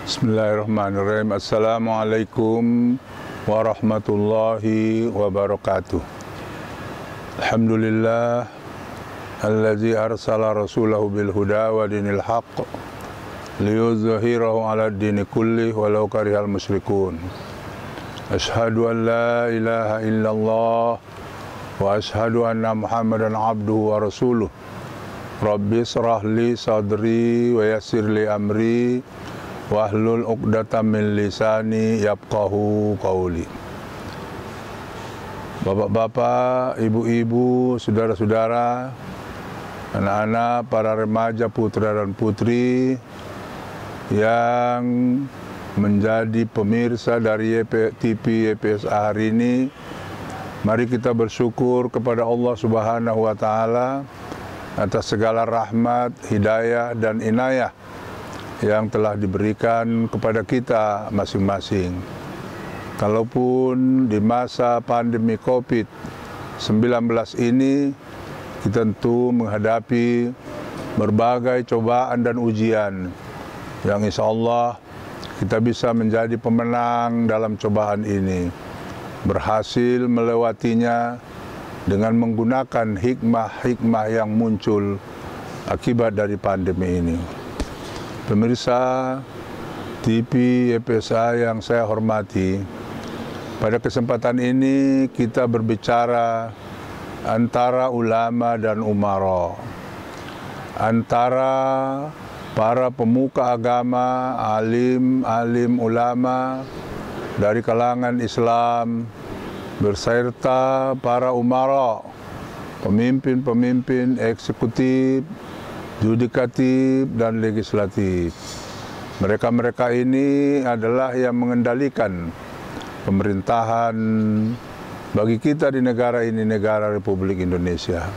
Bismillahirrahmanirrahim. Assalamualaikum warahmatullahi wabarakatuh. Alhamdulillah allazi arsala rasulahu bil huda wa dinil haqq liyuzhirahu ala dini kulli walau karihal musyrikun. Ashhadu an la ilaha illallah wa ashhadu anna Muhammadan abduhu wa rasuluh. Rabbi shrah li sadri wa yassir li amri wahlul 'uqdatam min lisani yafqahu qawli. Bapak-bapak, ibu-ibu, saudara-saudara, anak-anak, para remaja, putra dan putri yang menjadi pemirsa dari TV YPSA hari ini, mari kita bersyukur kepada Allah Subhanahu wa Ta'ala atas segala rahmat, hidayah, dan inayah yang telah diberikan kepada kita masing-masing. Kalaupun di masa pandemi COVID-19 ini kita tentu menghadapi berbagai cobaan dan ujian yang insya Allah kita bisa menjadi pemenang dalam cobaan ini, berhasil melewatinya dengan menggunakan hikmah-hikmah yang muncul akibat dari pandemi ini. Pemirsa TV YPSA yang saya hormati, pada kesempatan ini kita berbicara antara ulama dan umara, antara para pemuka agama, alim ulama dari kalangan Islam berserta para umara, pemimpin-pemimpin eksekutif, yudikatif, dan legislatif. Mereka-mereka ini adalah yang mengendalikan pemerintahan bagi kita di negara ini, negara Republik Indonesia.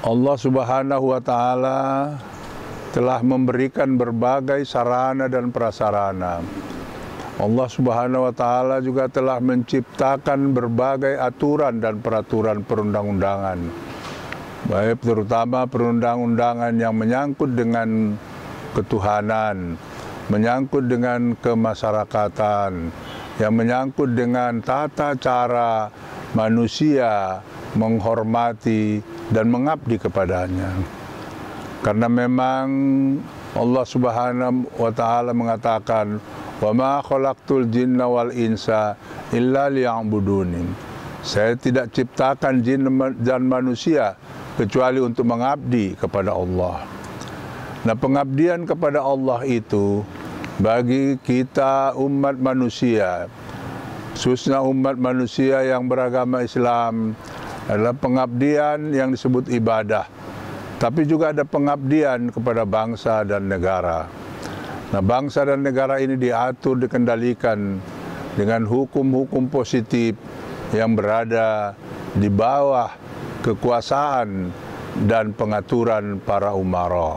Allah Subhanahu wa Ta'ala telah memberikan berbagai sarana dan prasarana. Allah Subhanahu wa Ta'ala juga telah menciptakan berbagai aturan dan peraturan perundang-undangan, baik terutama perundang-undangan yang menyangkut dengan ketuhanan, menyangkut dengan kemasyarakatan, yang menyangkut dengan tata cara manusia menghormati dan mengabdi kepadanya. Karena memang Allah Subhanahu wa Ta'ala mengatakan, "Wa ma khalaqtul jinna wal insa illa liya'budun." Saya tidak ciptakan jin dan manusia kecuali untuk mengabdi kepada Allah. Nah, pengabdian kepada Allah itu bagi kita umat manusia, khususnya umat manusia yang beragama Islam, adalah pengabdian yang disebut ibadah. Tapi juga ada pengabdian kepada bangsa dan negara. Nah, bangsa dan negara ini diatur, dikendalikan dengan hukum-hukum positif yang berada di bawah kekuasaan dan pengaturan para umara.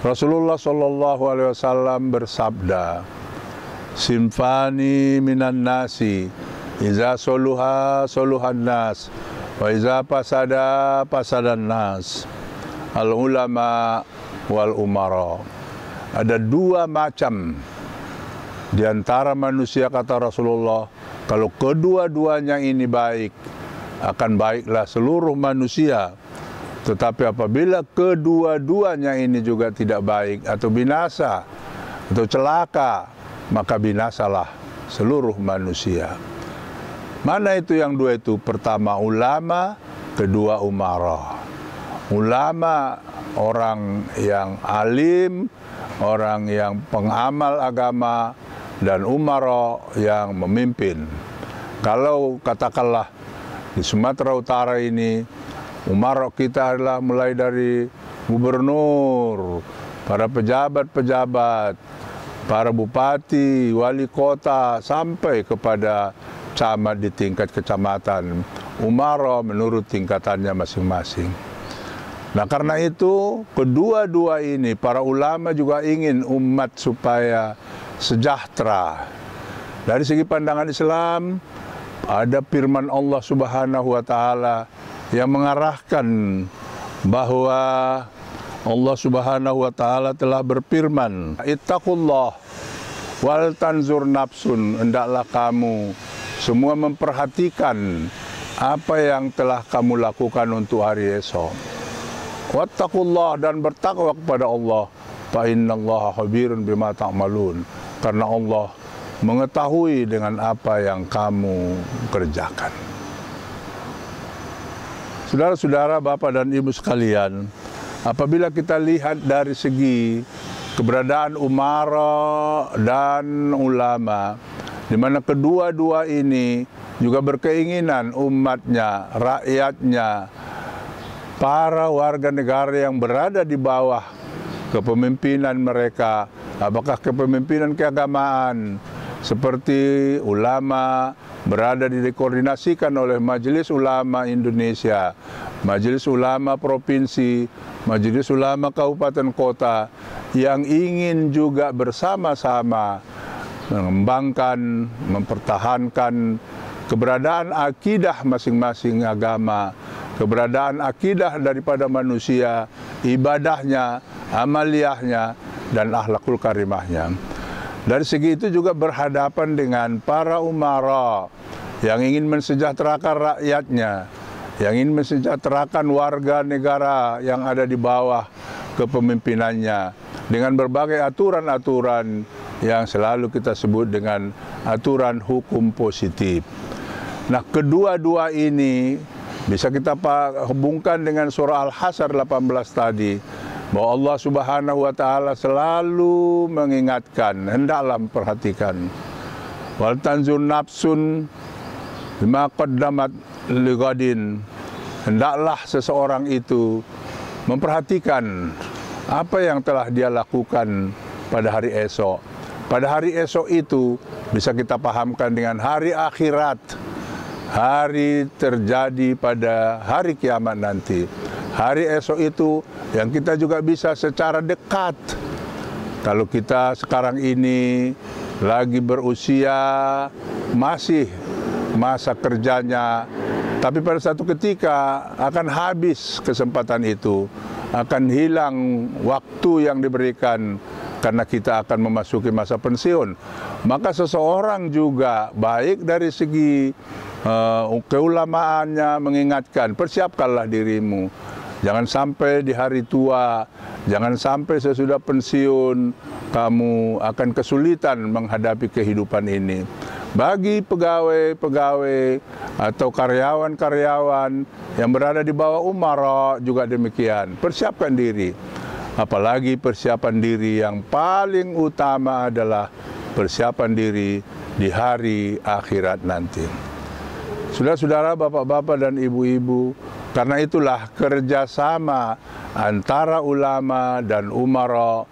Rasulullah SAW bersabda, "Sinfani minan nasi, iza soluha soluhan nas, wa iza pasada pasadan nas, al-ulama wal umara." Ada dua macam di antara manusia, kata Rasulullah, kalau kedua-duanya ini baik, akan baiklah seluruh manusia. Tetapi apabila kedua-duanya ini juga tidak baik atau binasa atau celaka, maka binasalah seluruh manusia. Mana itu yang dua itu? Pertama ulama, kedua umara. Ulama orang yang alim, orang yang pengamal agama, dan umara yang memimpin. Kalau katakanlah di Sumatera Utara ini, umara kita adalah mulai dari gubernur, para pejabat-pejabat, para bupati, wali kota, sampai kepada camat di tingkat kecamatan. Umara menurut tingkatannya masing-masing. Nah, karena itu kedua-dua ini para ulama juga ingin umat supaya sejahtera. Dari segi pandangan Islam, ada firman Allah Subhanahu wa Ta'ala yang mengarahkan bahwa Allah Subhanahu wa taala telah berfirman, "Ittaqullah wal tanzur nafsun," hendaklah kamu semua memperhatikan apa yang telah kamu lakukan untuk hari esok. Wattaqullah, dan bertakwa kepada Allah. Fa innallaha khabirun bima ta'malun, karena Allah mengetahui dengan apa yang kamu kerjakan. Saudara-saudara, Bapak dan Ibu sekalian, apabila kita lihat dari segi keberadaan umara dan ulama, di mana kedua-dua ini juga berkeinginan umatnya, rakyatnya, para warga negara yang berada di bawah kepemimpinan mereka, apakah kepemimpinan keagamaan seperti ulama berada dikoordinasikan oleh Majelis Ulama Indonesia, Majelis Ulama Provinsi, Majelis Ulama Kabupaten Kota, yang ingin juga bersama-sama mengembangkan, mempertahankan keberadaan akidah masing-masing agama, keberadaan akidah daripada manusia, ibadahnya, amaliyahnya, dan akhlakul karimahnya. Dari segi itu juga berhadapan dengan para umara yang ingin mensejahterakan rakyatnya, yang ingin mensejahterakan warga negara yang ada di bawah kepemimpinannya, dengan berbagai aturan-aturan yang selalu kita sebut dengan aturan hukum positif. Nah, kedua-dua ini bisa kita hubungkan dengan surah Al-Hasyr 18 tadi, bahwa Allah Subhanahu wa taala selalu mengingatkan, hendaklah memperhatikan, wal tanzur nafsun bima qaddamat lighadin, hendaklah seseorang itu memperhatikan apa yang telah dia lakukan pada hari esok. Pada hari esok itu bisa kita pahamkan dengan hari akhirat, hari terjadi pada hari kiamat nanti. Hari esok itu yang kita juga bisa secara dekat. Kalau kita sekarang ini lagi berusia, masih masa kerjanya, tapi pada satu ketika akan habis kesempatan itu, akan hilang waktu yang diberikan karena kita akan memasuki masa pensiun. Maka seseorang juga baik dari segi keulamaannya mengingatkan, persiapkanlah dirimu. Jangan sampai di hari tua, jangan sampai sesudah pensiun kamu akan kesulitan menghadapi kehidupan ini. Bagi pegawai-pegawai atau karyawan-karyawan yang berada di bawah umara juga demikian. Persiapkan diri. Apalagi persiapan diri yang paling utama adalah persiapan diri di hari akhirat nanti. Saudara-saudara, bapak-bapak dan ibu-ibu, karena itulah kerjasama antara ulama dan umara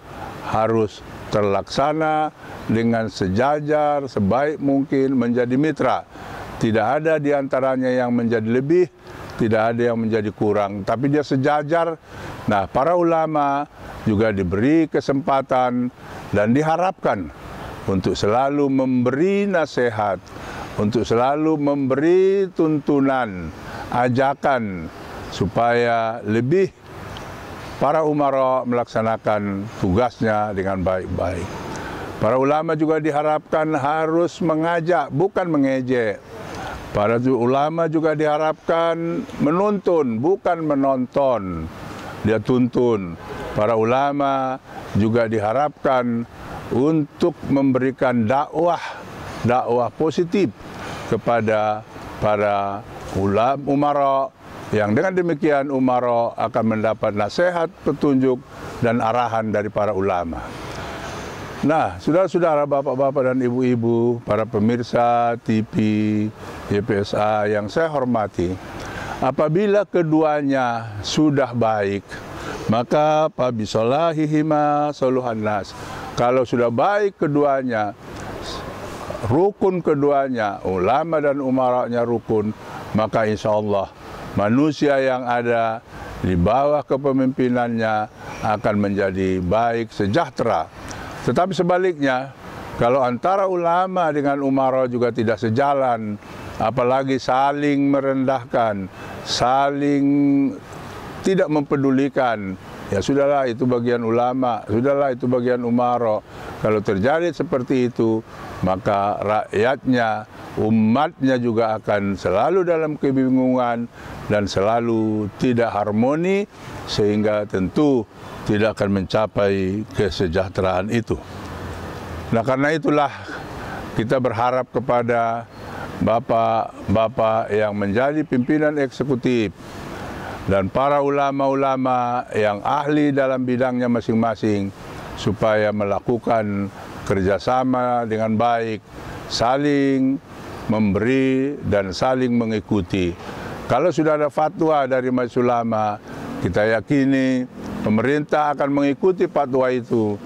harus terlaksana dengan sejajar, sebaik mungkin menjadi mitra. Tidak ada di antaranya yang menjadi lebih, tidak ada yang menjadi kurang, tapi dia sejajar. Nah, para ulama juga diberi kesempatan dan diharapkan untuk selalu memberi nasihat, untuk selalu memberi tuntunan, ajakan supaya lebih para umara melaksanakan tugasnya dengan baik-baik. Para ulama juga diharapkan harus mengajak, bukan mengejek. Para ulama juga diharapkan menuntun, bukan menonton. Dia tuntun. Para ulama juga diharapkan untuk memberikan dakwah positif kepada para umara, yang dengan demikian umara akan mendapat nasihat, petunjuk, dan arahan dari para ulama. Nah, saudara-saudara, bapak-bapak dan ibu-ibu, para pemirsa TV YPSA yang saya hormati, apabila keduanya sudah baik, maka fabisolahihima soluhan nas. Kalau sudah baik keduanya, rukun keduanya, ulama dan umaranya rukun, maka insya Allah manusia yang ada di bawah kepemimpinannya akan menjadi baik, sejahtera. Tetapi sebaliknya, kalau antara ulama dengan umara juga tidak sejalan, apalagi saling merendahkan, saling tidak mempedulikan, ya sudahlah itu bagian ulama, sudahlah itu bagian umaro. Kalau terjadi seperti itu, maka rakyatnya, umatnya juga akan selalu dalam kebingungan dan selalu tidak harmoni, sehingga tentu tidak akan mencapai kesejahteraan itu. Nah, karena itulah kita berharap kepada bapak-bapak yang menjadi pimpinan eksekutif dan para ulama-ulama yang ahli dalam bidangnya masing-masing, supaya melakukan kerjasama dengan baik, saling memberi dan saling mengikuti. Kalau sudah ada fatwa dari majelis ulama, kita yakini pemerintah akan mengikuti fatwa itu,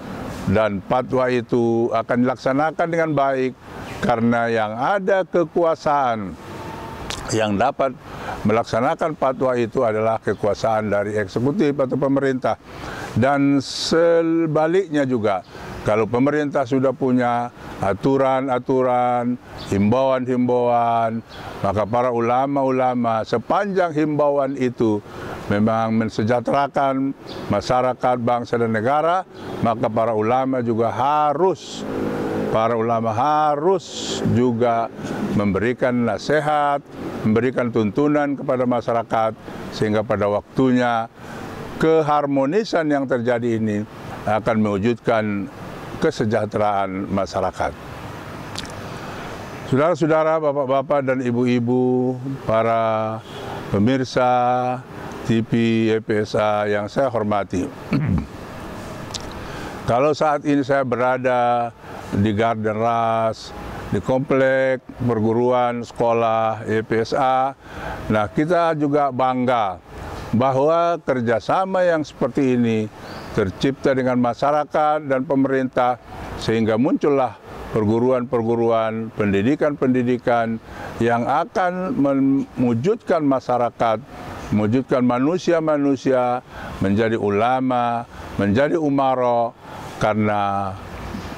dan fatwa itu akan dilaksanakan dengan baik, karena yang ada kekuasaan yang dapat melaksanakan fatwa itu adalah kekuasaan dari eksekutif atau pemerintah. Dan sebaliknya juga, kalau pemerintah sudah punya aturan-aturan, himbauan-himbauan, maka para ulama-ulama sepanjang himbauan itu memang mensejahterakan masyarakat, bangsa dan negara, maka para ulama harus juga memberikan nasihat, memberikan tuntunan kepada masyarakat, sehingga pada waktunya keharmonisan yang terjadi ini akan mewujudkan kesejahteraan masyarakat. Saudara-saudara, bapak-bapak dan ibu-ibu, para pemirsa TV YPSA yang saya hormati. Kalau saat ini saya berada di Garden Ras, di komplek perguruan sekolah YPSA, nah kita juga bangga bahwa kerjasama yang seperti ini tercipta dengan masyarakat dan pemerintah, sehingga muncullah perguruan-perguruan, pendidikan-pendidikan yang akan mewujudkan masyarakat, mewujudkan manusia-manusia menjadi ulama, menjadi umaro. Karena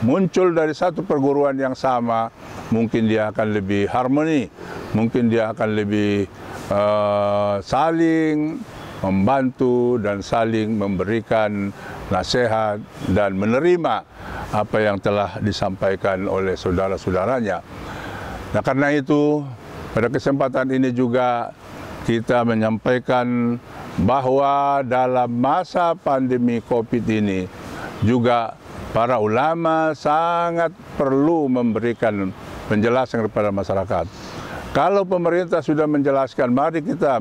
muncul dari satu perguruan yang sama, mungkin dia akan lebih harmoni, mungkin dia akan lebih saling membantu dan saling memberikan nasihat dan menerima apa yang telah disampaikan oleh saudara-saudaranya. Nah, karena itu pada kesempatan ini juga kita menyampaikan bahwa dalam masa pandemi COVID ini juga para ulama sangat perlu memberikan penjelasan kepada masyarakat. Kalau pemerintah sudah menjelaskan, mari kita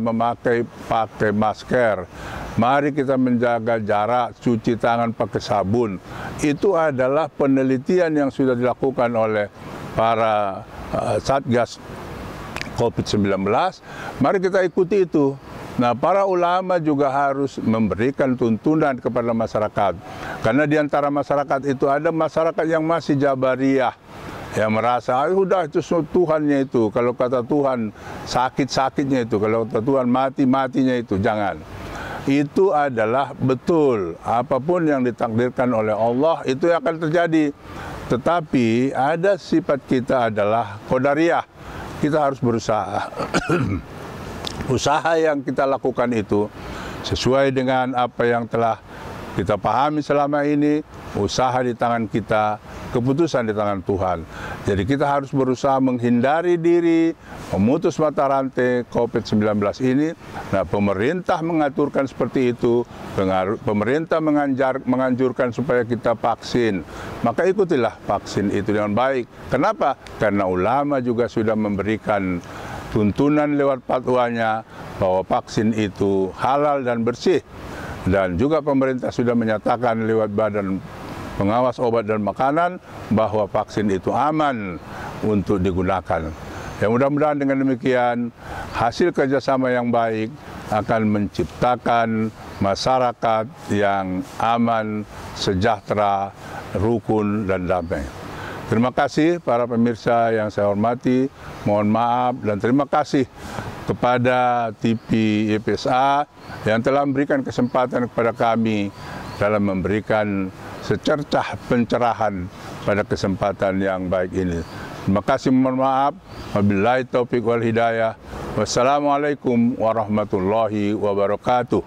pakai masker, mari kita menjaga jarak, cuci tangan pakai sabun. Itu adalah penelitian yang sudah dilakukan oleh para Satgas COVID-19. Mari kita ikuti itu. Nah, para ulama juga harus memberikan tuntunan kepada masyarakat. Karena di antara masyarakat itu ada masyarakat yang masih jabariyah, yang merasa, udah itu Tuhannya itu. Kalau kata Tuhan sakit-sakitnya itu, kalau kata Tuhan mati-matinya itu, jangan. Itu adalah betul. Apapun yang ditakdirkan oleh Allah itu akan terjadi. Tetapi ada sifat kita adalah qadariyah. Kita harus berusaha. Usaha yang kita lakukan itu sesuai dengan apa yang telah kita pahami selama ini, usaha di tangan kita, keputusan di tangan Tuhan. Jadi kita harus berusaha menghindari diri, memutus mata rantai COVID-19 ini. Nah, pemerintah mengaturkan seperti itu, pemerintah menganjurkan supaya kita vaksin. Maka ikutilah vaksin itu dengan baik. Kenapa? Karena ulama juga sudah memberikan tuntunan lewat fatwanya bahwa vaksin itu halal dan bersih. Dan juga pemerintah sudah menyatakan lewat Badan Pengawas Obat dan Makanan bahwa vaksin itu aman untuk digunakan. Ya, mudah-mudahan dengan demikian hasil kerjasama yang baik akan menciptakan masyarakat yang aman, sejahtera, rukun, dan damai. Terima kasih para pemirsa yang saya hormati, mohon maaf dan terima kasih kepada TV YPSA yang telah memberikan kesempatan kepada kami dalam memberikan secercah pencerahan pada kesempatan yang baik ini. Terima kasih, mohon maaf. Wabillahi taufiq wal hidayah. Wassalamualaikum warahmatullahi wabarakatuh.